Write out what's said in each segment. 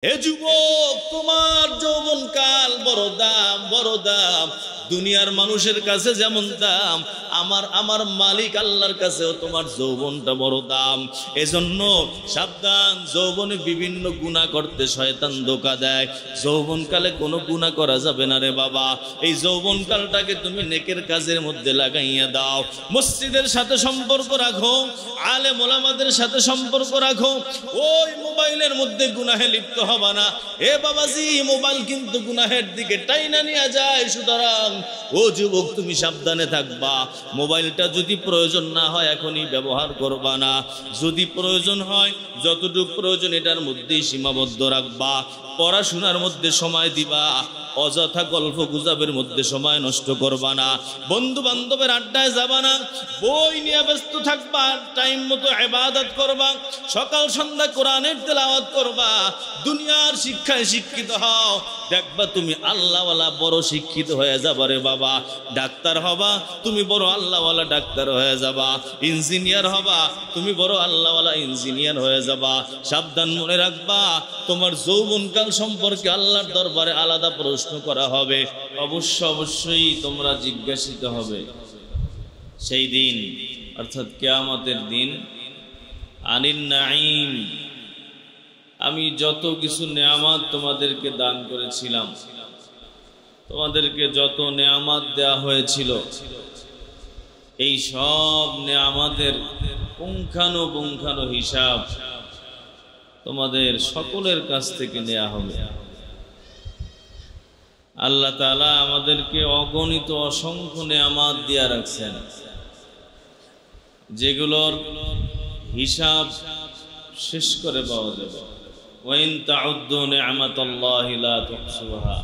হে যুবক, তোমার যৌবনকাল বড় দাম, বড় দাম। দুনিয়ার মানুষের কাছে যেমন দাম, আমার মালিক আল্লাহর কাছেও তোমার যৌবনটা বড় দাম। এজন্য সাবধান, যৌবনে বিভিন্ন গুনাহ করতে শয়তান ধোঁকা দেয়। যৌবনকালে কোনো গুনাহ করা যাবে না রে বাবা। এই যৌবনকালটাকে তুমি নেকের কাজের মধ্যে লাগাইয়া দাও। মসজিদের সাথে সম্পর্ক রাখো, আলেম ওলামাদের সাথে সম্পর্ক রাখো। ওই মোবাইলের মধ্যে গুনাহে লিপ্ত হবা না। এ বাবাজি, মোবাইল কিন্তু গুনাহের দিকে টাইনা নিয়ে যায়। সুতরাং ও যুবক, তুমি সাবধানে থাকবা। মোবাইলটা যদি প্রয়োজন না হয় এখনই ব্যবহার করবা না। যদি প্রয়োজন হয়, যতটুকু প্রয়োজন এটার মধ্যেই সীমাবদ্ধ রাখবা। পড়াশোনার মধ্যে সময় দিবা, অযথা গল্প গুজবের মধ্যে সময় নষ্ট করবা না। বন্ধু বান্ধবের আড্ডায় যাবা না। বই নিয়ে ব্যস্ত থাকবা, টাইম মতো ইবাদত করবা, সকাল সন্ধ্যা কোরআনের তেলাওয়াত করবা। দুনিয়ার শিক্ষায় শিক্ষিত হও, দেখবা তুমি আল্লাহওয়ালা বড় শিক্ষিত হয়ে যাবা রে বাবা। ডাক্তার হবা, তুমি বড় আল্লাহওয়ালা ডাক্তার হয়ে যাবা। ইঞ্জিনিয়ার হবা, তুমি বড় আল্লাহওয়ালা ইঞ্জিনিয়ার হয়ে যাবা। সাবধান, মনে রাখবা, তোমার যৌবনকাল সম্পর্কে আল্লাহর দরবারে আলাদা প্রশ্ন করা হবে। অবশ্যই তোমরা জিজ্ঞাসিত হবে সেই দিন, অর্থাৎ কিয়ামতের দিন। আনিন নাঈম, আমি যত কিছু নেয়ামত তোমাদেরকে দান করেছিলাম, তোমাদেরকে যত নেয়ামত দেয়া হয়েছিল, এই সব নেয়ামতের পুঙ্খানুপুঙ্খানু হিসাব তোমাদের সকলের কাছ থেকে নেওয়া হবে। আল্লাহ তাআলা আমাদেরকে অগণিত অসংখ্য নেয়ামত দিয়া রাখছেন, যেগুলোর হিসাব শেষ করে পাওয়া যাবে। ওয়াইন তাউদ্দু নি'মাতাল্লাহি লা তুহসুহা,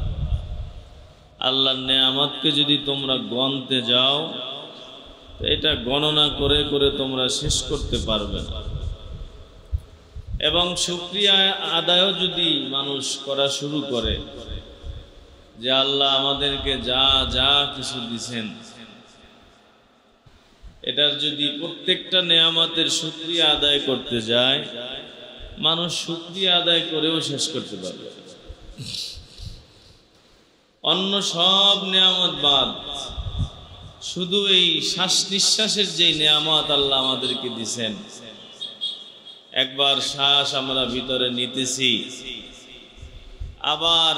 আল্লাহর নেয়ামতকে যদি তোমরা গণতে যাও, এটা গণনা করে করে তোমরা শেষ করতে পারবে না। এবং শুকরিয়া আদায়ও যদি মানুষ করা শুরু করে, যে আল্লাহ আমাদেরকে যা যা কিছু দিছেন, এটার যদি প্রত্যেকটা নেয়ামতের শুকরিয়া আদায় করতে যায়, মানুষ শুকরিয়া আদায় করেও শেষ করতে পারবে। অন্য সব নেয়ামত বাদ, শুধু এই শ্বাস নিঃশ্বাসের যে নেয়ামত আল্লাহ আমাদেরকে দিছেন, একবার শ্বাস আমরা ভিতরে নিতেছি, আবার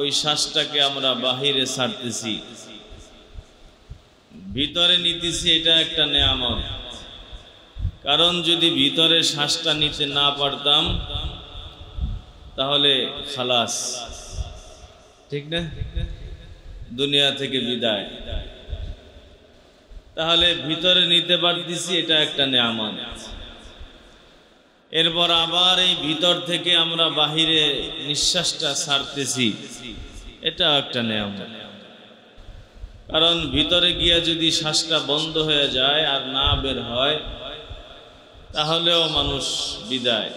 ওই শ্বাসটাকে আমরা বাহিরে ছাড়তেছি, ভিতরে নিতেছি, এটা একটা নেয়ামত। কারণ যদি ভিতরে শ্বাসটা নিতে না পারতাম তাহলে খালাস, ঠিক না, দুনিয়া থেকে বিদায়। তাহলে ভিতরে নিতে পারতেছি, এটা একটা নেয়ামত। এরপর আবার এই ভিতর থেকে আমরা বাহিরে নিঃশ্বাসটা ছাড়তেছি, এটা একটা নেয়ামত। কারণ ভিতরে গিয়া যদি শ্বাসটা বন্ধ হয়ে যায় আর না বের হয়, তাহলেও মানুষ বিদায়।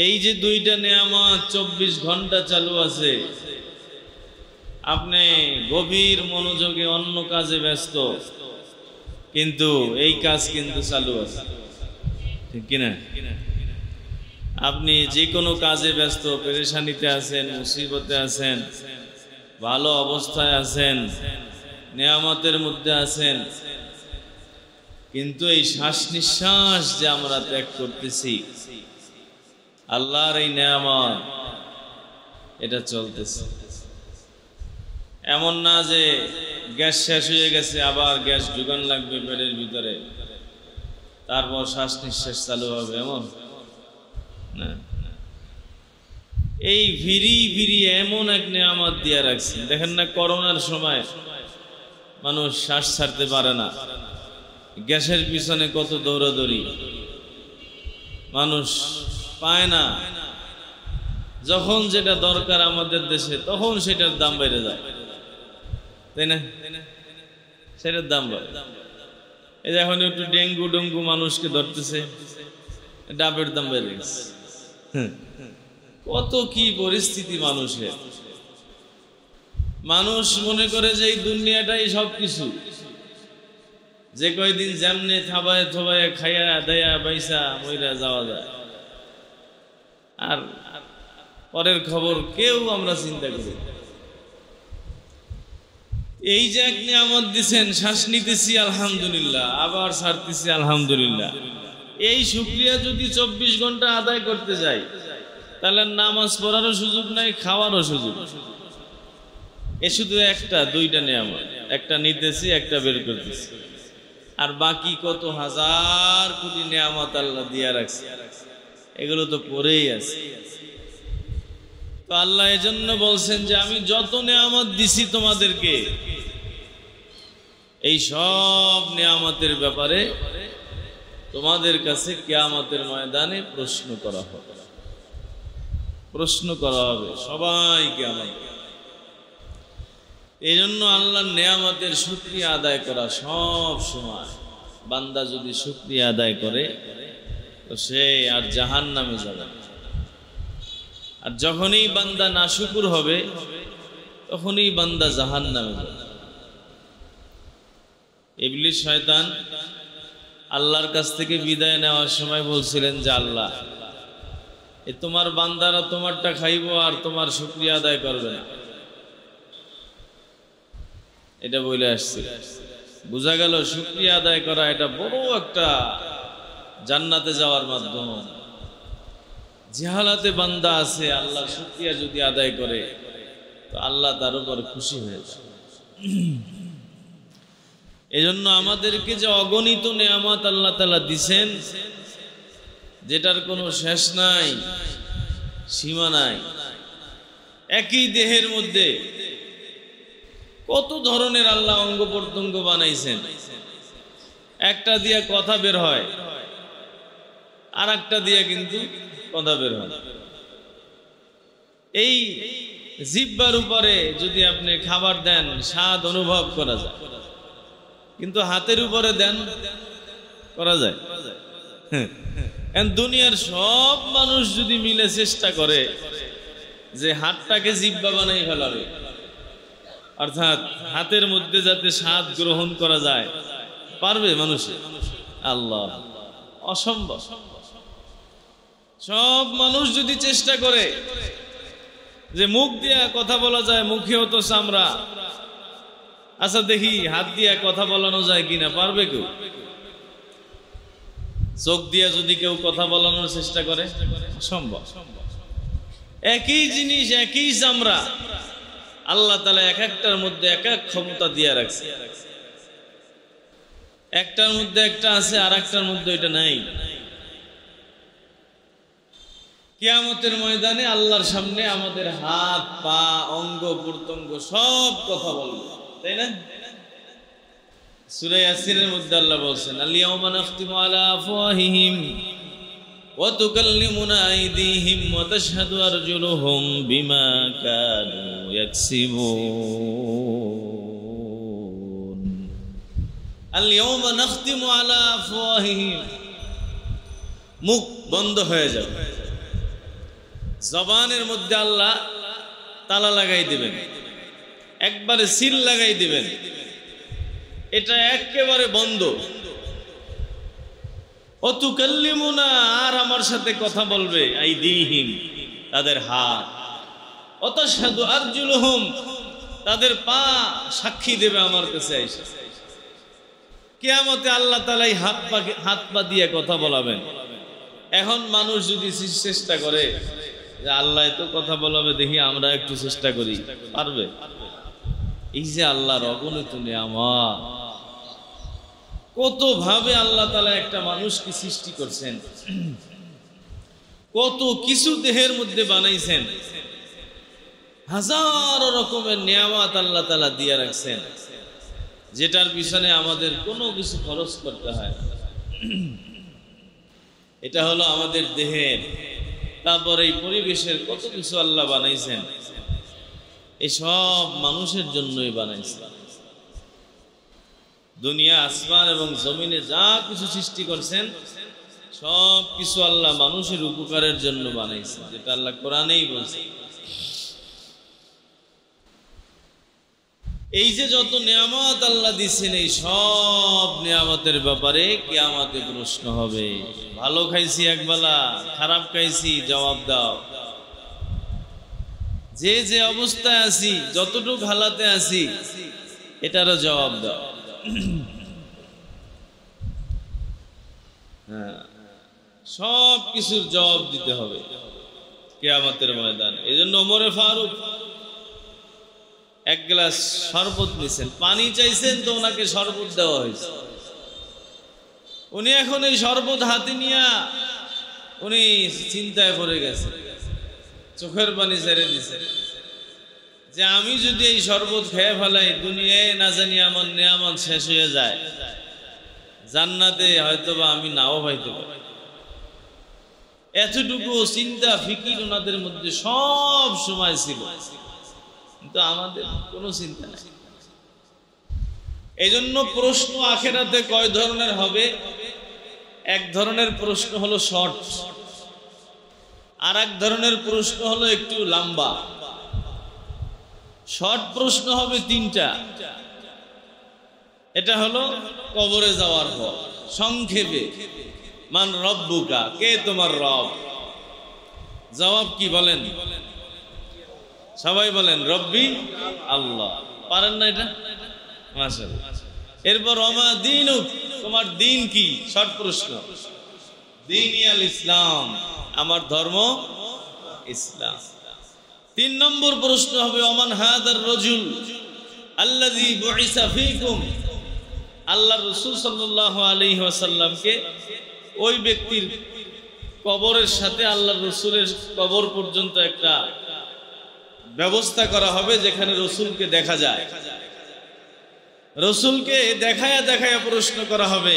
এই যে দুইটা নেয়ামত 24 ঘন্টা চালু আছে, আপনি গভীর মনোযোগে অন্য কাজে ব্যস্ত, কিন্তু এই কাজ কিন্তু চালু আছে, ঠিক কিনা? আপনি যে কোনো কাজে ব্যস্ত, পেরেশানিতে আছেন, মুসিবতে আছেন, ভালো অবস্থায় আছেন, নেয়ামতের মধ্যে আছেন, কিন্তু এই শ্বাস নিঃশ্বাস যে আমরা ত্যাগ করতেছি, আল্লাহর এই নেয়ামত, এটা চলতেছে। এমন না যে গ্যাস শেষ হয়ে গেছে, আবার গ্যাস যোগান লাগবে পেটের ভিতরে, তারপর শ্বাস নিঃশ্বাস চালু হবে, এমন না। এই ভিড়ি এমন এক নেয়ামত দিয়া রাখছেন। দেখেন না, করোনার সময় মানুষ শ্বাস ছাড়তে পারে না, গ্যাসের পিছনে কত দৌড়াদৌড়ি, মানুষ পায় না। যখন যেটা দরকার আমাদের দেশে, তখন সেটার দাম বেড়ে যায়, তাই না? সেটার দাম বাড়ে। এই যে এখন একটু ডেঙ্গু মানুষকে ধরতেছে, ডাবের দাম বেড়ে গেছে। কত কি পরিস্থিতি মানুষের। মানুষ মনে করে যে এই দুনিয়াটাই সবকিছু, যে কয়দিন যেমনে থাবায় থবায় খাইয়া দেয়া পয়সা মইরা যাওয়া যায়। আর পরের খবর কেউ আমরা চিন্তা করি। এই যে এক নিয়ামত দিছেন, শ্বাস নিতেছি আলহামদুলিল্লাহ, আবার ছাড়তেছি আলহামদুলিল্লাহ, এই শুকরিয়া যদি 24 ঘন্টা আদায় করতে যাই তাহলে নামাজ পড়ারও সুযোগ নাই, খাওয়ারও সুযোগ। এ শুধু একটা দুইটা নিয়ামত, একটা নিতেছি একটা বের করতেছি, আর বাকি কত হাজার কোটি নিয়ামত আল্লাহ দিয়া রাখছে, এগুলো তো পড়েই আছে। তো আল্লাহ এজন্য বলছেন যে আমি যত নিয়ামত দিছি তোমাদেরকে, এই সব নিয়ামতের ব্যাপারে তোমাদের কাছে কিয়ামতের ময়দানে প্রশ্ন করা হবে, প্রশ্ন করা হবে সবাইকে আমাকে। এই জন্য আল্লাহর নিয়ামতের শুকরিয়া আদায় করা সব সময়। বান্দা যদি শুকরিয়া আদায় করে তো সে আর জাহান্নামে যাবে না। আর যখনই বান্দা নাশুকুর হবে তখনই বান্দা জাহান্নামে যাবে। ইবলিস শয়তান আল্লাহর কাছ থেকে বিদায় নেওয়ার সময় বলছিলেন যে আল্লাহ, এ তোমার বান্দারা তোমারটা খাইবো আর তোমার শুকরিয়া আদায় করবে না, এটা বলে আসছে। বোঝা গেল শুকরিয়া আদায় করা এটা বড় একটা জান্নাতে যাওয়ার মাধ্যম। যে হালাতে বান্দা আছে আল্লাহর শুকরিয়া যদি আদায় করে তো আল্লাহ তার উপর খুশি হয়ে যায়। এজন্য আমাদেরকে যে অগণিত নিয়ামত আল্লাহ তাআলা দিছেন, যেটার কোনো শেষ নাই, সীমা নাই। একই দেহের মধ্যে কত ধরনের আল্লাহ অঙ্গ প্রত্যঙ্গ বানাইছেন। একটা দিয়ে কথা বের হয়, আর একটা দিয়ে কিন্তু কথা বের হয়। এই জিহ্বার উপরে যদি আপনি খাবার দেন স্বাদ অনুভব করা যায়, কিন্তু হাতের উপরে দেন করা যায়? দুনিয়ার সব মানুষ যদি মিলে চেষ্টা করে যে হাতটাকে জিহ্বা বানাই ফেলাবে, অর্থাৎ হাতের মধ্যে যাতে স্বাদ গ্রহণ করা যায়, পারবে মানুষে? আল্লাহ, অসম্ভব। সব মানুষ যদি চেষ্টা করে যে মুখ দিয়া কথা বলা যায়, মুখেও তো চামড়া, আচ্ছা দেখি হাত দিয়া কথা বলানো যায় কিনা, পারবে কেউ? চোখ দিয়া যদি কেউ কথা বলানোর চেষ্টা করে, অসম্ভব। একই জিনিস, একই চামড়া, আল্লাহ তাআলা এক একটার মধ্যে এক এক ক্ষমতা দিয়া রাখছে। একটার মধ্যে একটা আছে আর একটার মধ্যে এটা নাই। কিয়ামতের ময়দানে আল্লাহর সামনে আমাদের হাত, পা, অঙ্গ প্রত্যঙ্গ সব কথা বলবে, তাই না? সূরা ইয়াসিনের মধ্যে আল্লাহ বলছেন, আল-ইয়াওমা নাখতিমু আলা আফওয়াহিহিম ওয়া তুকাল্লিমুনা আইদিহিম ওয়া তাশহাদু আরজুলুহুম বিমা কানু ইয়াকসিবুন। আল-ইয়াওমা নাখতিমু আলা আফওয়াহিহিম, মুখ বন্ধ হয়ে যাবে, জবানের মধ্যে আল্লাহ তালা লাগাই দিবেন, একবারে সিল লাগাই দিবেন, এটা একেবারে বন্ধ। অতুকাল্লিমুনা, আর আমার সাথে কথা বলবে, আইদিহিম, তাদের হাত, অতাশহাদু আরজুলুহুম, তাদের পা সাক্ষী দেবে আমার কাছে আইসা। কিয়ামতে আল্লাহ তাআলা হাত পা দিয়ে কথা বলাবেন। এখন মানুষ যদি চেষ্টা করে যে আল্লাহ তো কথা বলাবে, দেখি আমরা একটু চেষ্টা করি, পারবে? এই যে আল্লাহর অগণিত নিয়ামত, কত ভাবে আল্লাহ তাআলা একটা মানুষকে সৃষ্টি করছেন, কত কিছু দেহের মধ্যে বানাইছেন, হাজারো রকমের নিয়ামত আল্লাহ তাআলা দিয়ে রাখছেন, যেটার পিছনে আমাদের কোনো কিছু খরচ করতে হয় না। এটা হলো আমাদের দেহের। তারপর এই পরিবেশের কত কিছু আল্লাহ বানাইছেন, এই সব মানুষের জন্যই বানাইছেন। দুনিয়া, আসমান এবং জমিনে যা কিছু সৃষ্টি করছেন সব কিছু আল্লাহ মানুষের উপকারের জন্য বানাইছেন, যেটা আল্লাহ কোরআনেই বলছে। এই যে যত নিয়ামত আল্লাহ দিচ্ছেন, এই সব নিয়ামতের ব্যাপারে কিয়ামতে প্রশ্ন হবে। ভালো খাইছি একবেলা, খারাপ খাইছি, জবাব দাও। যে যে অবস্থায় আছি, যতটুকু হালাতে আছি, এটারও জবাব দাও। হ্যাঁ, সব কিছুর জবাব দিতে হবে কিয়ামতের ময়দানে। এই জন্য ওমরে ফারুক এক গ্লাস শরবত নিছেন, পানি চাইছেন তো ওনাকে শরবত দেওয়া হয়েছে। উনি এখন এই শরবত হাতে নিয়ে উনি চিন্তায় পড়ে গেছে, চোখের পানি ছেড়ে দিছে যে আমি যদি এই শরবত খেয়ে ফেলাই, দুনিয়ায় না জানি আমার নিয়ামত শেষ হয়ে যায়, জান্নাতে হয়তোবা আমি নাও পাইতে পারি। এতটুকু চিন্তা ফিকির ওনাদের মধ্যে সব সময় ছিল, কিন্তু আমাদের কোনো চিন্তা নাই। এই জন্য প্রশ্ন আখিরাতে কয় ধরনের হবে? এক ধরনের প্রশ্ন হলো শর্ট, আর এক ধরনের প্রশ্ন হলো একটু লম্বা। শর্ট প্রশ্ন হবে তিনটা, এটা হলো কবরে যাওয়ার পর। সংক্ষেপে, মান রব্বুকা, কে তোমার রব? জবাব কি বলেন? সবাই বলেন রব্বি আল্লাহ। পারেন না এটা? মাশাআল্লাহ। এরপর ওমা দীনুক, তোমার দিন কি? শর্ট প্রশ্ন। দীনি আল ইসলাম, আমার ধর্ম ইসলাম। 3 নম্বর প্রশ্ন হবে ওমান হাদার রাজুল আল্লাযী বুইসা ফীকুম, আল্লাহর রাসূল সাল্লাল্লাহু আলাইহি ওয়াসাল্লামকে ওই ব্যক্তির কবরের সাথে আল্লাহর রাসূলের কবর পর্যন্ত একটা ব্যবস্থা করা হবে, যেখানে রাসূলকে দেখা যায়। রাসূলকে দেখায়া দেখায়া প্রশ্ন করা হবে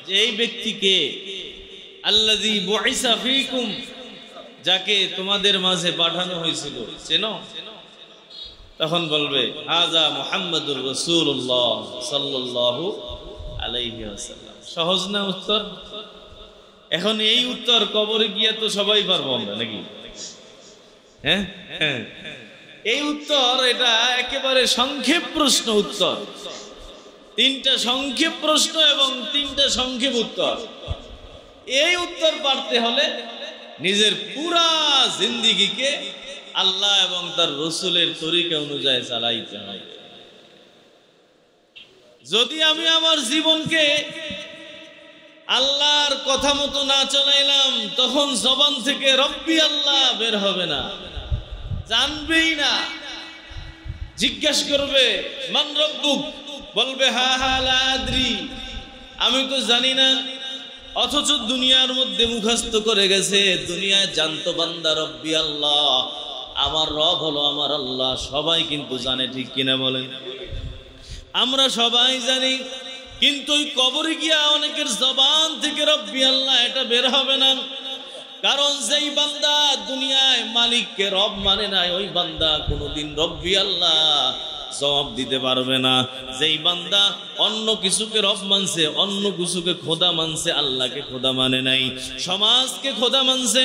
যে এই ব্যক্তিকে, আল্লাযী বুইসা ফীকুম, যাকে তোমাদের মাঝে পাঠানো হয়েছিল, চেনো? তখন বলবে হাযা মুহাম্মাদুর রাসূলুল্লাহ সাল্লাল্লাহু আলাইহি ওয়াসাল্লাম। সহজ না উত্তর? এখন এই উত্তর কবরে গিয়ে তো সবাই পারবো আমরা নাকি? হ্যাঁ, এই উত্তর, এটা একেবারে সংক্ষেপ প্রশ্ন উত্তর। 3টা সংক্ষেপ প্রশ্ন এবং 3টা সংক্ষেপ উত্তর। এই উত্তর পারতে হলে নিজের পুরা জিন্দেগিকে আল্লাহ এবং তার রাসূলের তরিকা অনুযায়ী চালাইতে হয়। যদি আমি আমার জীবনকে আল্লাহর কথা মতো না চালাইলাম, তখন জবান থেকে রব্বি আল্লাহ বের হবে না, জানবেই না। জিজ্ঞেস করবে মান রব্বুক, বলবে হা হা লা আদরি, আমি তো জানি না। অথচ দুনিয়ার মধ্যে মুখস্থ করে গেছে, দুনিয়ায় জানতো বান্দা রব্বি আল্লাহ, আমার রব হলো আমার আল্লাহ। সবাই কিন্তু জানে, ঠিক কিনা বলেন? আমরা সবাই জানি, কিন্তু ওই কবরে গিয়া অনেকের জবান থেকে রব্বি আল্লাহ এটা বের হবে না। কারণ যেই বান্দা দুনিয়ায় মালিককে রব মানে নাই, ওই বান্দা কোনোদিন রব্বি আল্লাহ জবাব দিতে পারবে না। যেই বান্দা অন্য কিছুকে রব মানছে, অন্য কিছুকে খোদা মানছে, আল্লাহকে খোদা মানে নাই, সমাজকে খোদা মানছে,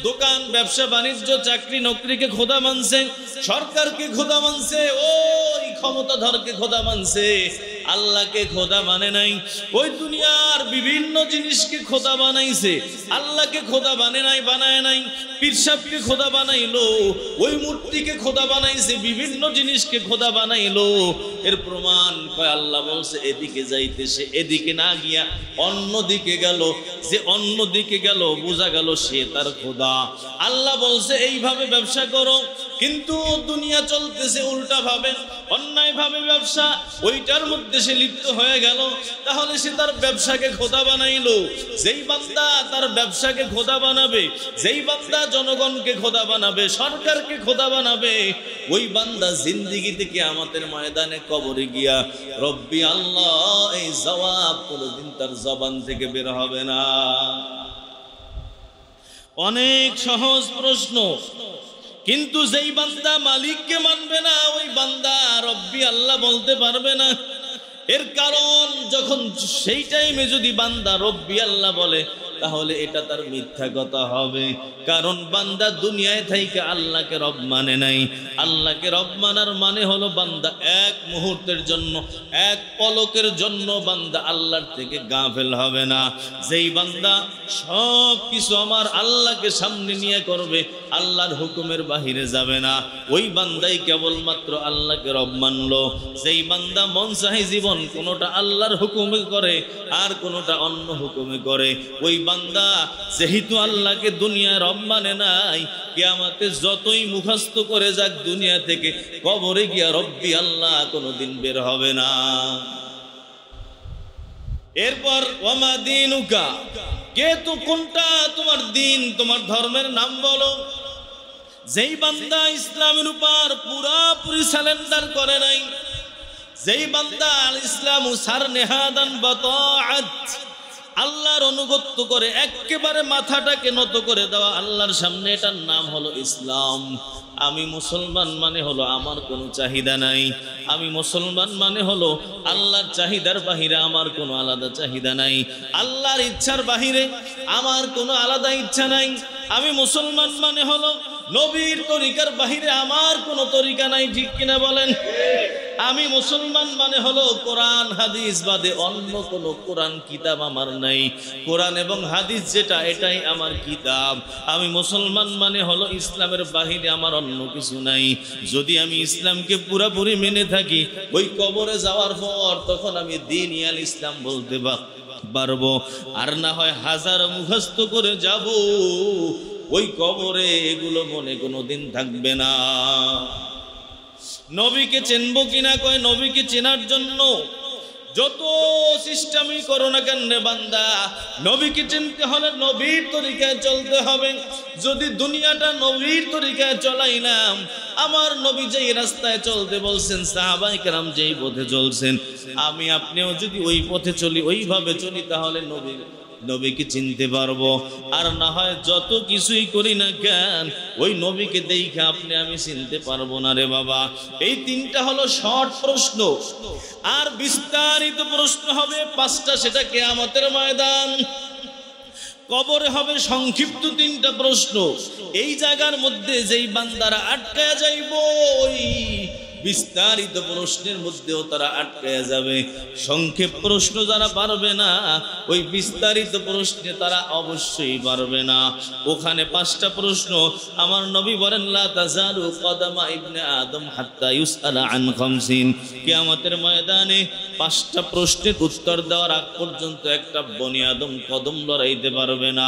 দোকান ব্যবসা বাণিজ্য চাকরি নকরিকে খোদা মানছে, সরকারকে খোদা মানছে, ওই ক্ষমতাধরকে খোদা মানছে, আল্লাহকে খোদা মানে নাই। ওই দুনিয়ার বিভিন্ন জিনিসকে খোদা বানাইছে, আল্লাহকে খোদা বানায় নাই। পীর সাহেবকে খোদা বানাইলো, ওই মূর্তিকে খোদা বানাইছে, বিভিন্ন জিনিসকে খোদা বানাইলো। এর প্রমাণ কয় আল্লাহ বলছে এদিকে যাইতেছে, এদিকে না গিয়া অন্য দিকে গেল। যে অন্য দিকে গেল, বোঝা গেল সে তার খোদা। আল্লাহ বলছে এইভাবে ব্যবসা করো, কিন্তু দুনিয়া চলতেছে উল্টা ভাবে, অন্যায় ভাবে ব্যবসা, ওইটার মধ্যে সে লিপ্ত হয়ে গেল। তাহলে সে তার ব্যবসাকে খোদা বানাইলো। যেই বান্দা তার ব্যবসাকে খোদা বানাবে, যেই বান্দা জনগণকে খোদা বানাবে, সরকারকে খোদা বানাবে, ওই বান্দা জিন্দেগি থেকে আমাদের ময়দানে কবরে গিয়া রব্বি আল্লাহ এই জবাব কোনদিন তার জবান থেকে বের হবে না। অনেক সহজ প্রশ্ন, কিন্তু যেই বান্দা মালিককে মানবে না, ওই বান্দা রব্বি আল্লাহ বলতে পারবে না। এর কারণ, যখন সেই টাইমে যদি বান্দা রব্বি আল্লাহ বলে, তাহলে এটা তার মিথ্যা কথা হবে। কারণ বান্দা দুনিয়ায় থেকে আল্লাহকে রব মানে নাই। আল্লাহকে রব মানার মানে হলো বান্দা এক মুহূর্তের জন্য, এক পলকের জন্য বান্দা আল্লাহর থেকে গাফেল হবে না। যেই বান্দা সব কিছু আমার আল্লাহকে সামনে নিয়ে করবে, আল্লাহর হুকুমের বাহিরে যাবে না, ওই বান্দাই কেবলমাত্র আল্লাহকে রব মানলো। যেই বান্দা মন চাহি জীবন কোনোটা আল্লাহর হুকুমে করে আর কোনোটা অন্য হুকুমে করে, ওই বান্দা যেহেতু আল্লাহকে দুনিয়ায় রব মানে নাই, কিয়ামতে যতই মুখস্থ করে যাক দুনিয়া থেকে, কবরে গিয়া রব্বি আল্লাহ কোনোদিন বের হবে না। এরপর ওয়ামা দীনুকা, কে তো কোনটা তোমার দিন, তোমার ধর্মের নাম বলো। যেই বান্দা ইসলামের উপর পুরাপুরি সারেন্ডার করে নাই, যেই বান্দা আল ইসলামু সারনেহাদান বাতাআত, আল্লাহর অনুগত্য করে একেবারে মাথাটাকে নত করে দেওয়া আল্লাহর সামনে, এটার নাম হলো ইসলাম। আমি মুসলমান মানে হলো আমার কোনো চাহিদা নাই। আমি মুসলমান মানে হলো আল্লাহর চাহিদার বাহিরে আমার কোনো আলাদা চাহিদা নাই। আল্লাহর ইচ্ছার বাহিরে আমার কোনো আলাদা ইচ্ছা নাই। আমি মুসলমান মানে হলো নবীর তরিকার বাহিরে আমার কোনো তরিকা নাই। ঠিক কিনা বলেন? আমি মুসলমান মানে হলো কোরআন হাদিস বাদে অন্য কোনো কোরআন কিতাব আমার নাই। কোরআন এবং হাদিস যেটা, এটাই আমার কিতাব। আমি মুসলমান মানে হলো ইসলামের বাহিরে আমার অন্য কিছু নাই। যদি আমি ইসলামকে পুরাপুরি মেনে থাকি, ওই কবরে যাওয়ার পর তখন আমি দ্বীন আল ইসলাম বলতে পারবো। আর না হয় হাজার মুখস্থ করে যাব, ওই কবরে এগুলো মনে কোনোদিন থাকবে না। নবীকে চিনবো কিনা, কয় নবীকে চেনার জন্য যত সিস্টেমই করো না কেন বান্দা, নবীকে চিনতে হলে নবীর তরিকায় চলতে হবে। যদি দুনিয়াটা নবীর তরিকায় চলাইলাম, আমার নবী যেই রাস্তায় চলতে বলছেন, সাহাবায়ে কেরাম যেই পথে চলছেন, আমি আপনিও যদি ওই পথে চলি, ওইভাবে চলি, তাহলে নবীকে চিনতে পারবো। আর না হয় যত কিছুই করি না কেন, ওই নবীকে দেখে আপনি আমি চিনতে পারবো না রে বাবা। এই তিনটা হলো শর্ট প্রশ্ন, আর বিস্তারিত প্রশ্ন হবে পাঁচটা, সেটা কিয়ামতের ময়দান। কবরে হবে সংক্ষিপ্ত তিনটা প্রশ্ন। এই জায়গার মধ্যে যেই বান্দারা আটকায়া যাইব, ওই বিস্তারিত প্রশ্নের মধ্যেও তারা আটকায়া যাবে। সংক্ষেপ প্রশ্ন যারা পারবে না, ওই বিস্তারিত প্রশ্নে তারা অবশ্যই পারবে না। ওখানে পাঁচটা প্রশ্ন। আমার নবী বলেন, লা তাজালু কদামা ইবনে আদম হাত্তা ইউসআলা আন খামসিন। কিয়ামতের ময়দানে পাঁচটা প্রশ্নের উত্তর দেওয়ার আগ পর্যন্ত একটা বনি আদম কদম লড়াইতে পারবে না,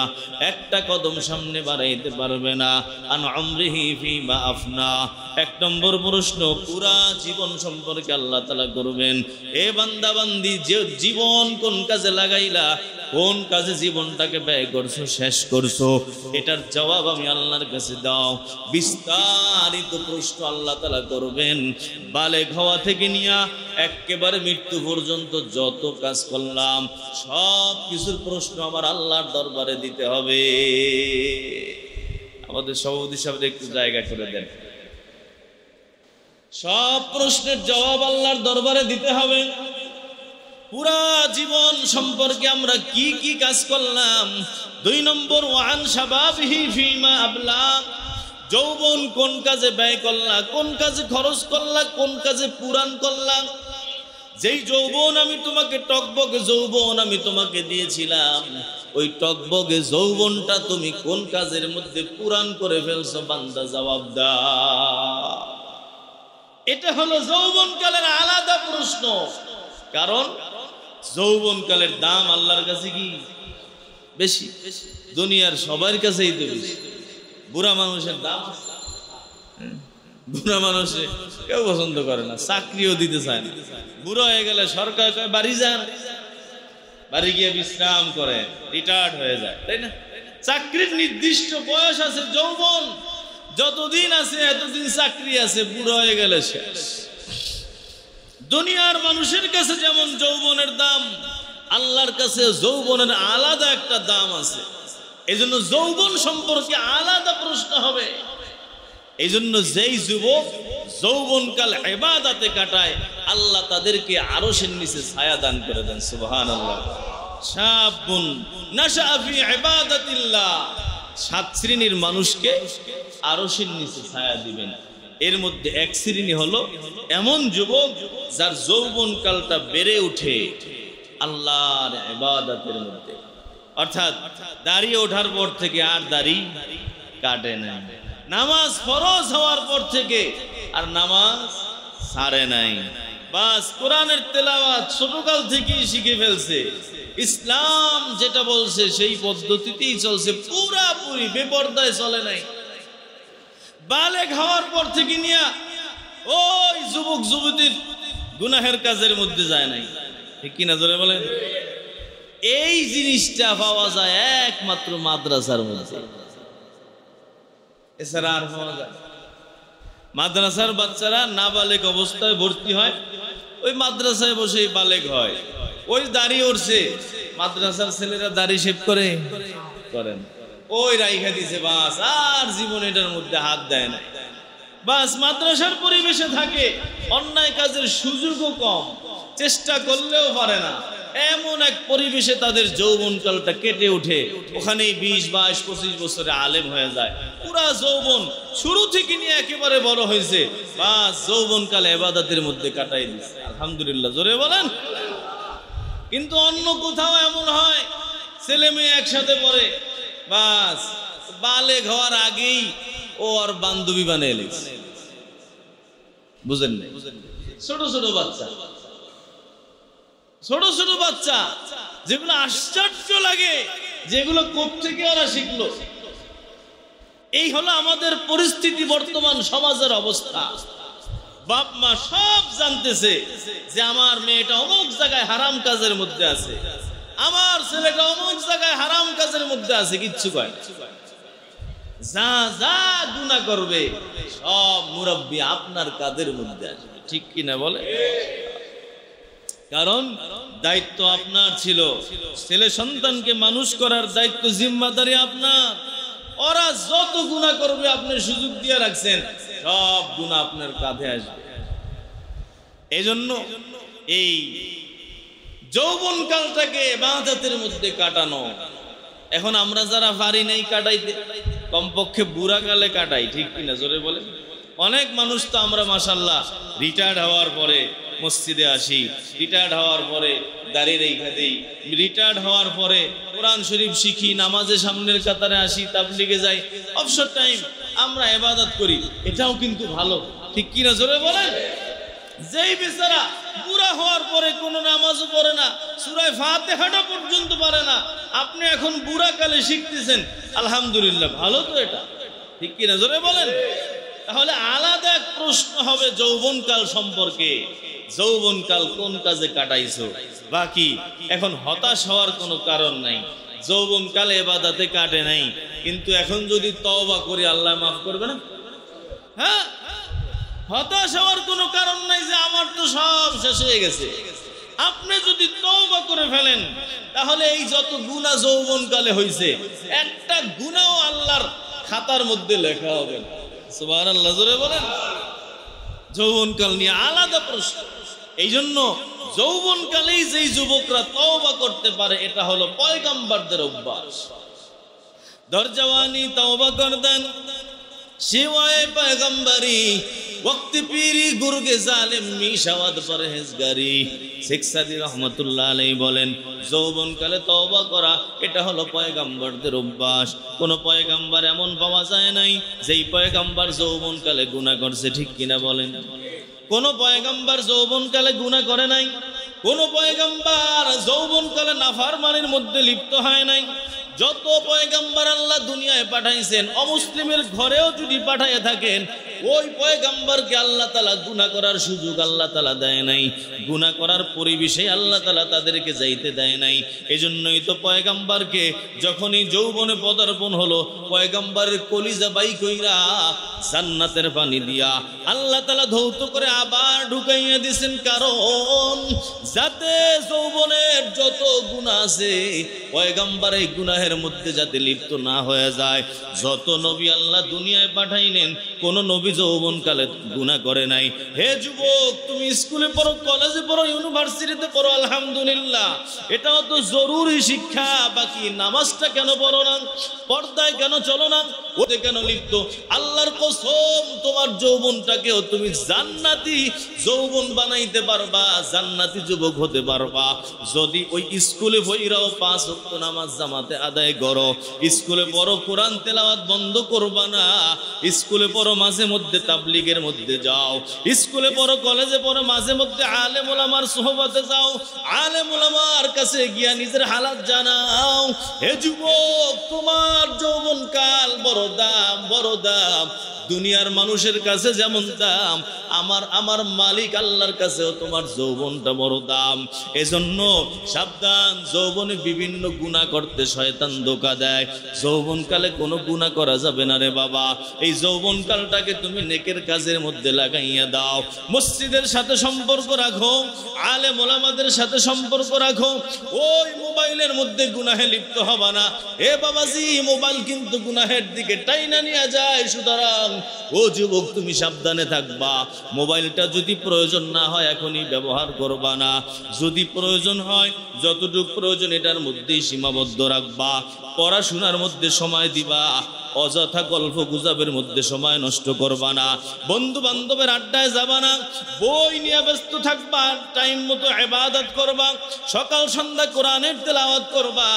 একটা কদম সামনে বাড়াইতে পারবে না। আন উমরিহি ফিমা আফনা। এক নম্বর প্রশ্ন, পুরা জীবন সম্পর্কে আল্লাহ তাআলা করবেন, এ বান্দা বান্দি, যে জীবন কোন কাজে লাগাইলা, কোন কাজে জীবনটাকে ব্যয় করছো, শেষ করছো, এটার জবাব আমি আল্লাহর কাছে দাও। বিস্তারিত প্রশ্ন আল্লাহ তাআলা করবেন। বালেগ হওয়া থেকে নিয়ে একেবারে মৃত্যু পর্যন্ত যত কাজ করলাম, সব কিছুর প্রশ্ন আমার আল্লাহর দরবারে দিতে হবে। আমাদের সভাপতি সাহেব একটু জায়গা করে দেন। সব প্রশ্নের জবাব আল্লাহর দরবারে দিতে হবে। পুরা জীবন সম্পর্কে আমরা কি কি কাজ করলাম। 2 নম্বর, ওয়ান শাবাবিহি ফিমা আবলা। যৌবন কোন কাজে ব্যয় করলা, কোন কাজে খরচ করলা, কোন কাজে পুরান করলা। যেই যৌবন আমি তোমাকে, টকবগে যৌবন আমি তোমাকে দিয়েছিলাম, ওই টকবগে যৌবনটা তুমি কোন কাজের মধ্যে পুরান করে ফেলছো, বান্দা জবাব দাও। এটা হলো যৌবনকালের আলাদা প্রশ্ন। কারণ যৌবনকালের দাম আল্লাহর কাছে কি বেশি? দুনিয়ার সবার কাছেই তো বেশি। বুড়া মানুষের দাম, বুড়া মানুষে কেউ পছন্দ করে না, চাকরিও দিতে চায় না। বুড়ো হয়ে গেলে সরকার কয় বাড়ি যান, বাড়ি গিয়ে বিশ্রাম করে, রিটায়ার্ড হয়ে যায়, তাই না? চাকরির নির্দিষ্ট বয়স আছে, যৌবন যতদিন আছে এতদিন চাকরি আছে, বুড়ো হয়ে গেলে শেষ। দুনিয়ার মানুষের কাছে যেমন যৌবনের দাম, আল্লাহর কাছে যৌবনের আলাদা একটা দাম আছে। এই জন্য যৌবন সম্পর্কে আলাদা প্রশ্ন হবে। এই জন্য যেই যুবক যৌবনকাল ইবাদতে কাটায়, আল্লাহ তাদেরকে আরশের নিচে ছায়া দান করে দেন। সুবহানাল্লাহ। শাবুন নাশা ফি ইবাদাতিল্লাহ, 7 শ্রেণীর মানুষকে আরশের নিচে ছায়া দিবেন। এর মধ্যে এক শ্রেণী হলো এমন যুবক যার যৌবনকালটা বেড়ে ওঠে আল্লাহর ইবাদতের মধ্যে, অর্থাৎ দাড়ি ওঠার পর থেকে আর দাড়ি কাটে নাই, নামাজ ফরজ হওয়ার পর থেকে আর নামাজ ছাড়ে নাই, বাস কোরআনের তেলাওয়াত ছোটকাল থেকেই শিখে ফেলছে, ইসলাম যেটা বলছে সেই পদ্ধতিতেই চলছে, পুরাপুরি বেপরদায় চলে নাই। বালেগ হওয়ার পর থেকে নিয়ে ওই যুবক যুবতীর গুনাহের কাজের মধ্যে যায় নাই, ঠিক কিনা জোরে বলেন? এই জিনিসটা পাওয়া যায় একমাত্র মাদ্রাসার মধ্যে, এছাড়া আর পাওয়া যায়? মাদ্রাসার বাচ্চারা নাবালেগ অবস্থায় ভর্তি হয়, ওই মাদ্রাসায় বসেই বালেগ হয়, ওই দাড়ি উঠছে, মাদ্রাসার ছেলেরা দাড়ি শেভ করেন, ওই রাইখা দিছে, বাস আর জীবন এটার মধ্যে হাত দেয় না, বাস মাদ্রাসার পরিবেশে থাকে, অন্যায় কাজের সুযোগও কম, চেষ্টা করলেও পারে না, এমন এক পরিবেশে তাদের যৌবনকালটা কেটে ওঠে, ওখানেই 20, 22, 25 বছরে আলেম হয়ে যায়, পুরা যৌবন শুরু থেকে নিয়ে একেবারে বড় হয়েছে, বাস যৌবনকাল ইবাদতের মধ্যে কাটাই দিচ্ছে, আলহামদুলিল্লাহ জোরে বলেন। কিন্তু অন্য কোথাও এমন হয় ছেলে মেয়ে একসাথে পড়ে, বাস বালেগ হওয়ার আগেই ও আর বান্ধবী বানিয়ে নিয়েছে, বুঝেন না? ছোট ছোট বাচ্চা যেগুলো আশ্চর্য লাগে, যেগুলো কোত্থেকে ওরা শিখলো। এই হলো আমাদের পরিস্থিতি, বর্তমান সমাজের অবস্থা। বাপ মা সব জানতেছে যে আমার মেয়েটা অমুক জায়গায় হারাম কাজের মধ্যে আছে, আমার ছেলেটা অমুক জায়গায় হারাম কাজের মধ্যে আছে, কিচ্ছু কয় না। যা যা গুনাহ করবে সব মুরব্বি আপনার কাদের মধ্যে আসবে, ঠিক কিনা বলে? কারণ দায়িত্ব আপনার ছিল, ছেলে সন্তানকে মানুষ করার দায়িত্ব জিম্মাদারি আপনার। ওরা যত গুনাহ করবে আপনি সুযোগ দিয়ে রাখছেন, সব গুনাহ আপনার কাঁধে আসবে। এজন্য এই যৌবনকালটাকে ইবাদতের মধ্যে কাটানো, এখন আমরা যারা পারি নাই কাটাইতে, কমপক্ষে বুড়া কালে কাটাই, ঠিক কিনা জোরে বলে? অনেক মানুষ তো আমরা মাশাআল্লাহ রিটায়ার্ড হওয়ার পরে মসজিদে আসি, রিটায়ার্ড হওয়ার পরে দাড়ি রেখে দেই, রিটায়ার্ড হওয়ার পরে কোরআন শরীফ শিখি, নামাজে সামনের কাতারে আসি, তাবলীগে যাই, অবসর টাইম আমরা ইবাদত করি, এটাও কিন্তু ভালো, ঠিক কিনা জোরে বলেন? যেই বেচারা বুড়া হওয়ার পরে কোনো নামাজও পড়ে না, সূরা ফাতিহাটা পর্যন্ত পারে না, আপনি এখন বুড়া কালে শিখতেছেন, আলহামদুলিল্লাহ, ভালো তো এটা, ঠিক কিনা জোরে বলেন? তাহলে আলাদা এক প্রশ্ন হবে যৌবনকাল সম্পর্কে, যৌবনকাল কোন কাজে কাটাইছো? বাকি এখন হতাশ হওয়ার কোনো কারণ নাই, যৌবনকালে ইবাদতে কাটে নাই, কিন্তু এখন যদি তওবা করি আল্লাহ মাফ করবে না? হ্যাঁ, হতাশ হওয়ার কোনো কারণ নাই যে আমার তো সব শেষ হয়ে গেছে। আপনি যদি তওবা করে ফেলেন তাহলে এই যত গুনাহ যৌবনকালে হয়েছে একটা গুনাহও আল্লাহর খাতার মধ্যে লেখা হবে না। সুবহানাল্লাহ জোরে বলেন। যৌবনকাল নিয়ে আলাদা প্রশ্ন। এই জন্য যৌবনকালেই যেই যুবকরা তওবা করতে পারে এটা হলো পয়গম্বরদের অভ্যাস। দরজওয়ানি তওবা করতেন শিওয়ায়ে পয়গম্বরি, वक्त पीरी गुरगे जालिम मिशावद परहेजगारी। শেখ সাদি রহমাতুল্লাহ আলাইহি বলেন যৌবনকালে তওবা করা এটা হলো পয়গম্বরদের অভ্যাস। কোন পয়গম্বর এমন পাওয়া যায় নাই যেই পয়গম্বর যৌবনকালে গুনাহ করছে, ঠিক কিনা বলেন? কোন পয়গম্বর যৌবনকালে গুনাহ করে নাই, কোন পয়গম্বর যৌবনকালে নাফরমানির মধ্যে লিপ্ত হয় নাই। যত পয়গম্বর আল্লাহ দুনিয়ায় পাঠাইছেন অমুসলিমের ঘরেও যদি পাঠাইয়া থাকেন ওই পয়গম্বরকে আল্লাহ তাআলা গুনাহ করার সুযোগ আল্লাহ তাআলা দেয় নাই, গুনাহ করার পরিবেশে আল্লাহ তাআলা তাদেরকে যাইতে দেয় নাই। এজন্যই তো পয়গম্বরকে যখনই যৌবনে পদার্পণ হলো পয়গম্বরের কলিজা বাই কইরা জান্নাতের পানি দিয়া আল্লাহ তাআলা ধৌত করে আবার ঢুকাইয়া দিয়েছেন, কারণ যাতে যৌবনের যত গুনাহ আছে পয়গম্বর এই গুনাহের মধ্যে যাতে লিপ্ত না হয়ে যায়। যত নবী আল্লাহ দুনিয়ায় পাঠাইলেন কোন নবী যৌবনকালে গুনাহ করে নাই। হে যুবক, তুমি স্কুলে পড়ো, কলেজে পড়ো, ইউনিভার্সিটিতে পড়ো, আলহামদুলিল্লাহ, এটাও তো জরুরি শিক্ষা। বাকি নামাজটা কেন পড়ো না? পর্দায় কেন চলো না? ওতে কেন লিপ্ত? আল্লাহর কসম, তোমার যৌবনটাকেও তুমি জান্নাতি যৌবন বানাইতে পারবা, জান্নাতি যুবক হতে পারবা যদি ওই স্কুলে বইরাও 5 ওয়াক্ত নামাজ জামাতে আদায় করো। স্কুলে পড়ো, কোরআন তেলাওয়াত বন্ধ করবা না। স্কুলে পড়ো, মাঝে মধ্যে তাবলীগের মধ্যে যাও। স্কুলে পড়ো, কলেজে পড়ো, মাঝে মধ্যে আলেম ওলামার সোহবতে যাও। আলেম ওলামার কাছে গিয়া নিজের হালাত জানাও। হে যুবক, তোমার যৌবনকাল বড় দাম, বড় দাম। দুনিয়ার মানুষের কাছে যেমন দাম, আমার মালিক আল্লাহর কাছেও তোমার যৌবনটা বড় দাম। এজন্য সাবধান, যৌবনে বিভিন্ন গুনাহ করতে শয়তান ধোঁকা দেয়। যৌবনকালে কোনো গুনাহ করা যাবে না রে বাবা। এই যৌবনকালটাকে তুমি নেকের কাজের মধ্যে লাগাইয়া দাও। মসজিদের সাথে সম্পর্ক রাখো, আলেম ওলামাদের সাথে সম্পর্ক রাখো। ওই মোবাইলের মধ্যে গুনাহে লিপ্ত হবা না। এ বাবাজি, মোবাইল কিন্তু গুনাহের দিকে টাইনা নিয়ে যায়। সুতরাং ও যুবক, তুমি সাবধানে থাকবা। মোবাইলটা যদি প্রয়োজন না হয় এখনই ব্যবহার করবা না। যদি প্রয়োজন হয়, যতটুকু প্রয়োজন এটার মধ্যেই সীমাবদ্ধ রাখবা। পড়াশোনার মধ্যে সময় দিবা, অযথা গল্প গুজবের মধ্যে সময় নষ্ট করবা না। বন্ধু বান্ধবের আড্ডায় যাবা না। বই নিয়ে ব্যস্ত থাকবা, টাইম মতো ইবাদত করবা, সকাল সন্ধ্যা কোরআনের তেলাওয়াত করবা।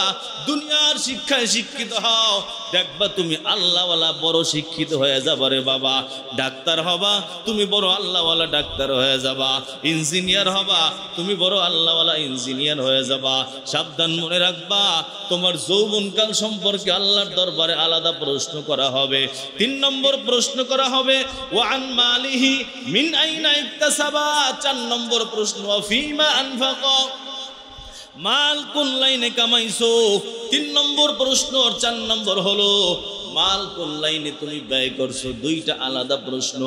দুনিয়ার শিক্ষায় শিক্ষিত হও, দেখবা তুমি আল্লাহওয়ালা বড় শিক্ষিত হয়ে যাবা রে বাবা। ডাক্তার হবা, তুমি বড় আল্লাহওয়ালা ডাক্তার হয়ে যাবা। ইঞ্জিনিয়ার হবা, তুমি বড় আল্লাহওয়ালা ইঞ্জিনিয়ার হয়ে যাবা। সাবধান, মনে রাখবা, তোমার যৌবনকাল সম্পর্কে আল্লাহর দরবারে আলাদা প্রশ্ন করা হবে। 3 নম্বর প্রশ্ন করা হবে, ওয়ান মালিহি মিন আইনা ইকতাসাবা। 4 নম্বর প্রশ্ন, ফিমা আনফাকা, মাল কোন লাইনে কামাইছো। 3 নম্বর প্রশ্ন আর 4 নম্বর হলো মাল কোন লাইনে তুমি ব্যয় করছো। 2টা আলাদা প্রশ্ন।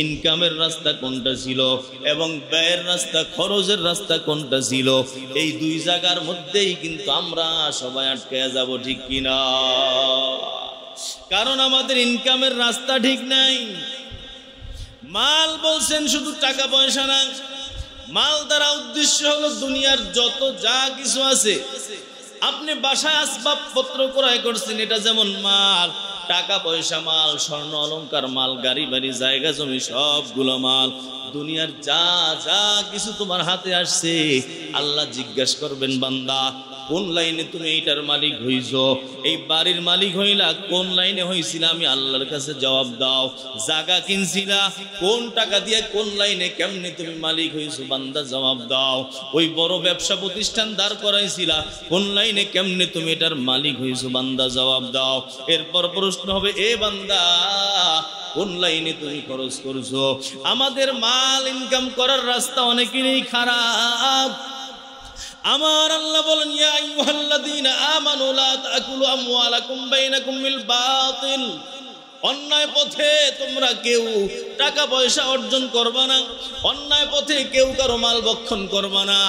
ইনকামের রাস্তা কোনটা ছিল এবং ব্যয়ের রাস্তা, খরচের রাস্তা কোনটা ছিল। এই 2 জায়গার মধ্যেই কিন্তু আমরা সবাই আটকে যাব, ঠিক কিনা? কারণ আমাদের ইনকামের রাস্তা ঠিক নাই। মাল বলছেন শুধু টাকা পয়সা না, মাল দ্বারা উদ্দেশ্য হলো দুনিয়ার যত যা কিছু আছে। আপনি বাসায় আসবাবপত্র ক্রয় করছেন, এটা যেমন মাল। টাকা পয়সা মাল, স্বর্ণ অলংকার মাল, গাড়ি বাড়ি জায়গা জমি সবগুলো মাল। দুনিয়ার যা যা কিছু তোমার হাতে আসছে, আল্লাহ জিজ্ঞাসা করবেন, বান্দা কোন লাইনে তুমি এইটার মালিক হইছো? এই বাড়ির মালিক হইলা, কোন লাইনে হইছিল? আমি আল্লাহর কাছে জবাব দাও। জায়গা কিনছিলা, কোন টাকা দিয়ে কোন লাইনে কেমনে তুমি মালিক হইছো? বান্দা জবাব দাও। ওই বড় ব্যবসা প্রতিষ্ঠান দাঁড় করাইছিলা, কোন লাইনে কেমনে তুমি এটার মালিক হইছো? বান্দা জবাব দাও। এরপর প্রশ্ন হবে, এ বান্দা কোন লাইনে তুমি খরচ করছো? আমাদের মাল ইনকাম করার রাস্তা অনেকেরই খারাপ। আমার আল্লাহ বলেন, ইয়া আইয়ুহাল্লাযীনা আমানু লা তাকুলু আমওয়ালাকুম বাইনাকুম বিল বাতিল। অন্যায় পথে তোমরা কেউ টাকা পয়সা অর্জন করবা না। অন্যায় পথে কেউ কারো মাল ভক্ষণ করবা না।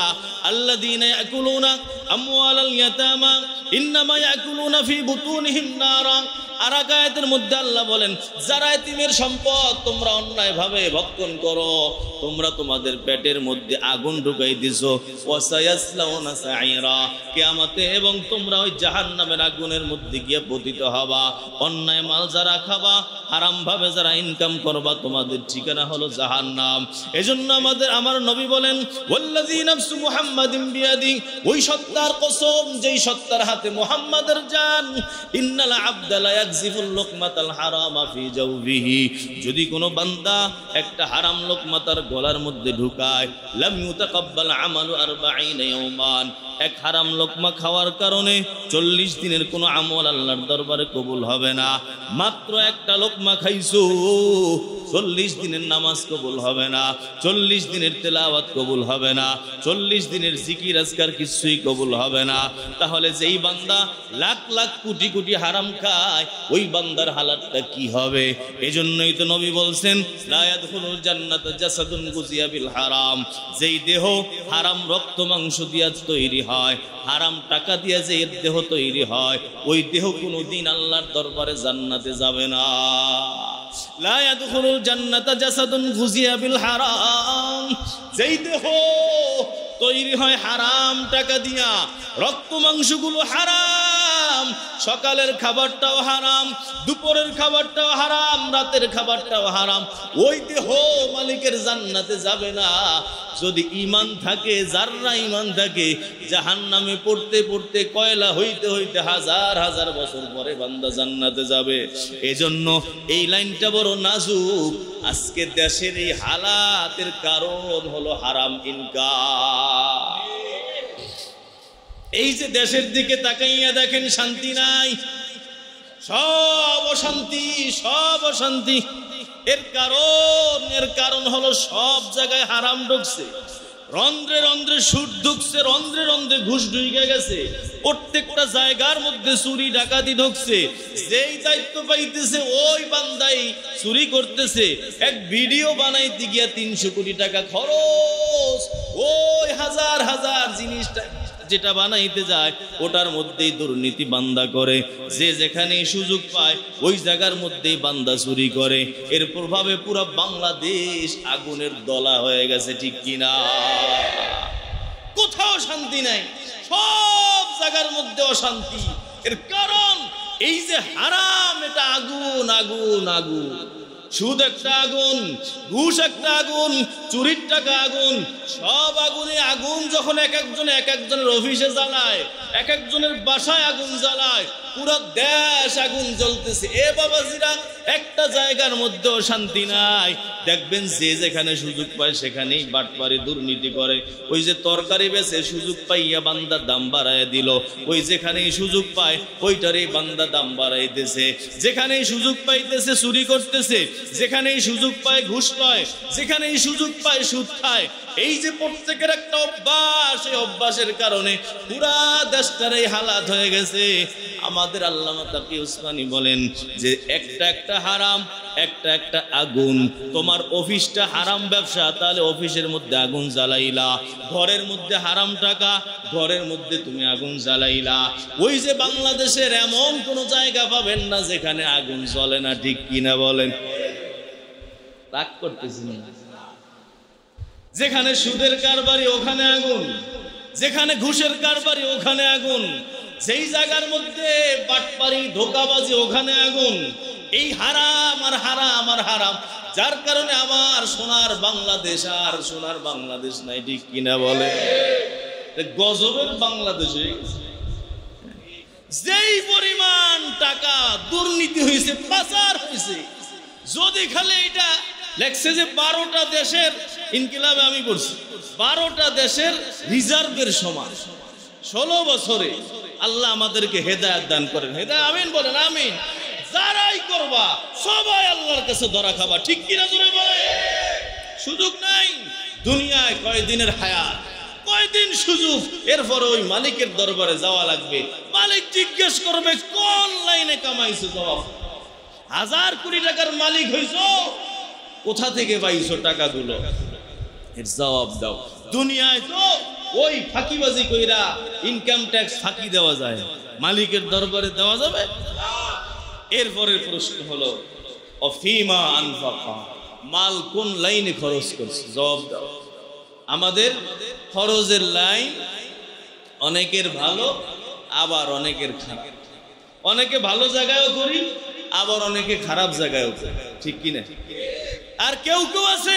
আল্লাযীনা ইয়াকুলুনা আমওয়ালাল ইয়াতামা ইন্নামা ইয়াকুলুনা ফি বুতুনিহিম নারা। আর এক আয়াতের মধ্যে আল্লাহ বলেন, যারা এতিমের সম্পদ তোমরা অন্যায়ভাবে ভক্ষণ করো, তোমরা তোমাদের পেটের মধ্যে আগুন ঢুকাই দিছো। ওয়াসায়াসলাউনা সাইরা, কিয়ামতে এবং তোমরা ওই জাহান্নামের আগুনের মধ্যে গিয়ে পতিত হবা। অন্যায় মাল যারা খাবা, হারাম ভাবে যারা ইনকাম করবা, তোমাদের ঠিকানা হলো জাহান্নাম। এজন্য আমার নবী বলেন, ওয়াল্লাযী নাফসু মুহাম্মাদিন বিয়াদি, ওই সত্তার কসম যেই সত্তার হাতে মুহাম্মাদের জান, ইন্নাল আবদা লা ইয়াকযিফুল লুকমাতাল হারামা ফি জাওফিহি। যদি কোনো বান্দা একটা হারাম লোকমা তার গলার মধ্যে ঢুকায়, লাম ইউতাকাব্বাল আমালু 40 ইয়াওমান। এক হারাম লোকমা খাওয়ার কারণে 40 দিনের কোনো আমল আল্লাহর দরবারে কবুল হবে না। মাত্র একটা লোকমা খাইছো, 40 দিনের নামাজ কবুল হবে না, 40 দিনের তেলাওয়াত কবুল হবে না, 40 দিনের জিকির আজকার কিছুই কবুল হবে না। তাহলে যেই বান্দা লাখ লাখ কোটি কোটি হারাম খায়, ওই বান্দার হালাতটা কি হবে? এজন্যই তো নবী বলছেন, লা ইয়াদখুলুল জান্নাতা জাসাদুন গুজিয়া বিল হারাম। যেই দেহ হারাম রক্ত মাংস দিয়া তৈরি হয়, হারাম টাকা দিয়ে যে দেহ তৈরি হয়, ওই দেহ কোনোদিন আল্লাহর দরবারে জান্নাতে যাবে না। লা ইয়াদখুলুল জান্নাতা জাসাদুন গুজিয়া বিল হারাম, যেই দেহ তৈরি হয় হারাম টাকা দিয়া, রক্ত মাংসগুলো হারাম, সকালের খাবারটাও হারাম, দুপুরের খাবারটাও হারাম, রাতের খাবারটাও হারাম, ওই দেহ মালিকের জান্নাতে যাবে না। যদি ঈমান থাকে, যাররা ঈমান থাকে, জাহান্নামে পড়তে পড়তে কয়লা হইতে হইতে হাজার হাজার বছর পরে বান্দা জান্নাতে যাবে। এজন্য এই লাইনটা বড় নাজুক। আজকে দেশের এই হালাতের কারণ হলো হারাম ইনকাম। এই যে দেশের দিকে তাকাইয়া দেখেন, শান্তি নাই, সব অশান্তি, সব অশান্তি। এর কারণ হলো সব জায়গায় হারাম ঢুকছে, রন্ধ্রে রন্ধ্রে সুদ ঢুকছে, রন্ধ্রে রন্ধ্রে ঘুষ ঢুকে গেছে, প্রত্যেকটা জায়গার মধ্যে চুরি ডাকাতি ঢুকছে। যেই দায়িত্ব পাইতেছে ওই বান্দাই চুরি করতেছে। এক ভিডিও বানাইতে গিয়া 300 কোটি টাকা খরচ, ওই হাজার হাজার জিনিসটা যেটা বানাইতে যায় ওটার মধ্যেই দুর্নীতি বান্দা করে। যে যেখানেই সুযোগ পায় ওই জায়গার মধ্যেই বান্দা চুরি করে। এর প্রভাবে পুরো বাংলাদেশ আগুনের দলা হয়ে গেছে, ঠিক কিনা? কোথাও শান্তি নাই, সব জায়গার মধ্যে অশান্তি। এর কারণ এই যে হারাম, এটা আগুন আগুন আগুন। সুদ একটা আগুন, ঘুষ একটা আগুন, চুরির টাকা আগুন, সব আগুনে আগুন। যখন এক একজনের অফিসে জ্বালায়, এক একজনের বাসায় আগুন জ্বালায়, পুরো দেশ আগুন জ্বলতেছে। এ বাবাজিরা, একটা জায়গার মধ্যেও শান্তি নাই। দেখবেন যে যেখানে সুযোগ পায় সেখানেই বাটপারি দুর্নীতি করে। ওই যে তরকারি বেচে সুযোগ পাইয়া বান্দা দাম বাড়ায় দিল, ওই যেখানেই সুযোগ পায় ওইটারই বান্দা দাম বাড়াইতেছে। যেখানেই সুযোগ পাইতেছে চুরি করতেছে, যেখানেই সুযোগ পায় ঘুষ পায়, যেখানেই সুযোগ পায় সুদ খায়। এই যে প্রত্যেকের একটা অভ্যাস, এই অভ্যাসের কারণে পুরা দেশটার এই হালাত হয়ে গেছে। আমাদের আল্লামা তাকি উসমানী বলেন যে একটা একটা হারাম, একটা একটা আগুন। তোমার অফিসটা হারাম ব্যবসা, তাহলে অফিসের মধ্যে আগুন জ্বালাইলা। ঘরের মধ্যে হারাম টাকা, ঘরের মধ্যে তুমি আগুন জ্বালাইলা। ওই যে বাংলাদেশের এমন কোন জায়গা পাবেন না যেখানে আগুন জ্বলে না, ঠিক কিনা বলেন? রাগ করতেছি না। যেখানে সুদের কারবারি ওখানে আগুন, যেখানে ঘুষের কারবারি ওখানে আগুন, যেই জায়গার মধ্যে বাটপারি ধোঁকাবাজি ওখানে আগুন। এই হারাম আর হারাম আর হারাম, যার কারণে আমার সোনার বাংলাদেশ আর সোনার বাংলাদেশ নাই, ঠিক কিনা বলে? গজবের বাংলাদেশ হয়ে গেছে। যেই পরিমাণ টাকা দুর্নীতি হয়েছে, পাচার হয়েছে, যদি খালি এটা লেখছে যে 12টা দেশের ইনকিলাবে আমি করছি, 12টা দেশের রিজার্ভের সমান 16 বছরে। আল্লাহ আমাদেরকে হেদায়েত দান করেন, হেদায়েত আমিন বলেন, আমিন। যারাই করবা সবাই আল্লাহর কাছে ধরা খাবা, ঠিক কিনা জোরে বলে? সুযোগ নাই দুনিয়ায়, কয়দিনের হায়াত, কয়দিন সুযোগ। এরপরে ওই মালিকের দরবারে যাওয়া লাগবে। মালিক জিজ্ঞেস করবে কোন লাইনে কামাইছো, জবাব। 1000 কোটি টাকার মালিক হইছো, কোথা থেকে পাইছো টাকাগুলো, এর জবাব দাও। দুনিয়ায় তো ওই ফাঁকিবাজি কইরা ইনকাম ট্যাক্স ফাঁকি দেওয়া যায়, মালিকের দরবারে দেওয়া যাবে? এরপরের প্রশ্ন হলো অফিমা আনফাকা, মাল কোন লাইনে খরচ করছে, জবাব দাও। আমাদের খরচের লাইন অনেকের ভালো, আবার অনেকের খারাপ। অনেকে ভালো জায়গায়ও করি, আবার অনেকে খারাপ জায়গায়ও করি, ঠিক কিনা? আর কেউ কেউ আছে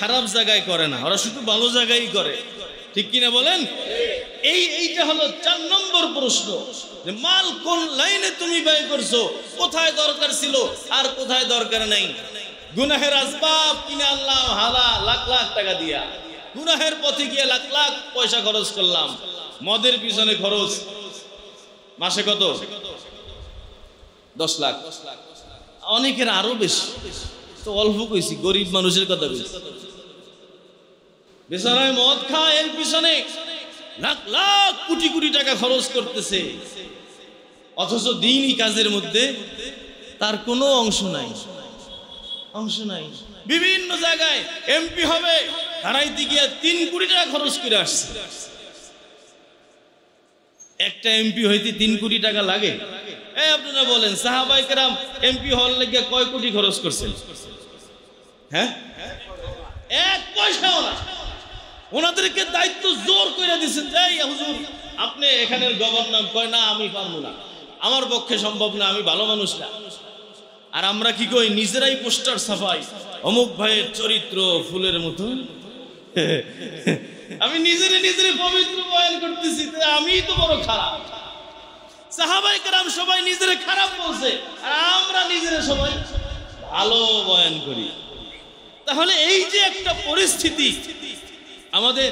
খারাপ জায়গায় করে না, ওরা শুধু ভালো জায়গায় করে, ঠিক কিনা বলেন? এইটা হলো 4 নম্বর প্রশ্ন, যে মাল কোন লাইনে তুমি ব্যয় করছো, কোথায় দরকার ছিল আর কোথায় দরকার নাই। গুনাহের আসবাব কিনে আনলাম হালাল, লাখ লাখ টাকা দিয়া, গুনাহের পথে গিয়ে লাখ লাখ পয়সা খরচ করলাম। মদের পিছনে খরচ মাসে কত? 10 লাখ। অনেকের আরো বেশি, তো অল্প কইছি, গরিব মানুষের কথা বলছি। বেচারায় মদ খায়, এর পিছনে লাখ লাখ কোটি কোটি টাকা খরচ করতেছে, অথচ দিনই কাজের মধ্যে তার কোনো অংশ নাই, অংশ নাই। বিভিন্ন জায়গায় এমপি হবে, হারাইতে গিয়ে 3 কোটি টাকা খরচ করে আসছে। একটা এমপি হইতে 3 কোটি টাকা লাগে? এই আপনারা বলেন সাহাবায়ে কেরাম এমপি হওয়ার লাগি কয় কোটি খরচ করছেন? হ্যাঁ, এক পয়সাও না। ওনাদেরকে দায়িত্ব জোর করে দিয়েছেন, যাই হুজুর আপনি এখানের গভর্নর। কয় না, আমি পারবো না, আমার পক্ষে সম্ভব না, আমি ভালো মানুষ না। আর আমরা কি কই, নিজেরাই পোস্টার ছাপাই, অমুক ভাইয়ের চরিত্র ফুলের মতো। আমি নিজেরে পবিত্র বয়ান করতেছি, আমি তো বড় খারাপ। সাহাবায়ে কেরাম সবাই নিজেরে খারাপ বলছে, আর আমরা নিজেরে সবাই ভালো বয়ান করি। তাহলে এই যে একটা পরিস্থিতি, আমাদের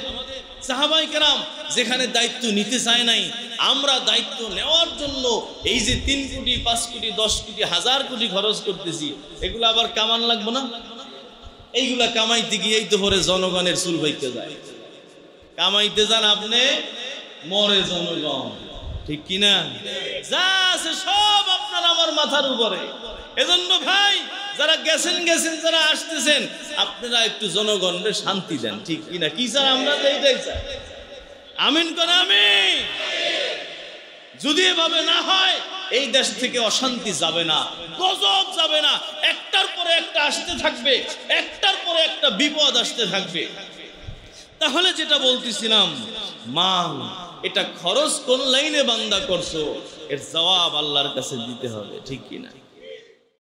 সাহাবায়ে কেরাম যেখানে দায়িত্ব নিতে চায় নাই, আমরা দায়িত্ব নেওয়ার জন্য এই যে 3 কোটি 5 কোটি 10 কোটি 1000 কোটি খরচ করতেছি, এগুলো আবার কামান লাগবো না? এইগুলা কামাইতে গিয়েই তো পরে জনগণের চুল বাইতে যায়। কামাইতে যান আপনি, মরে জনগণ, ঠিক কিনা? যা আছে সব আপনার আমার মাথার উপরে। এজন্য ভাই, যারা গেছেন যারা আসতেছেন, আপনারা একটু জনগণের শান্তি দেন, ঠিক কিনা? কি স্যার, আমরা তো এইটাই চাই। আমিন কোন আমিন। যদি এভাবে না হয়, এই দেশ থেকে অশান্তি যাবে না, গজব যাবে না, একটার পরে একটা আসতে থাকবে, একটার পরে একটা বিপদ আসতে থাকবে। তাহলে যেটা বলতেছিলাম, মাল এটা খরচ কোন লাইনে বান্দা করছো, এর জবাব আল্লাহর কাছে দিতে হবে, ঠিক কিনা?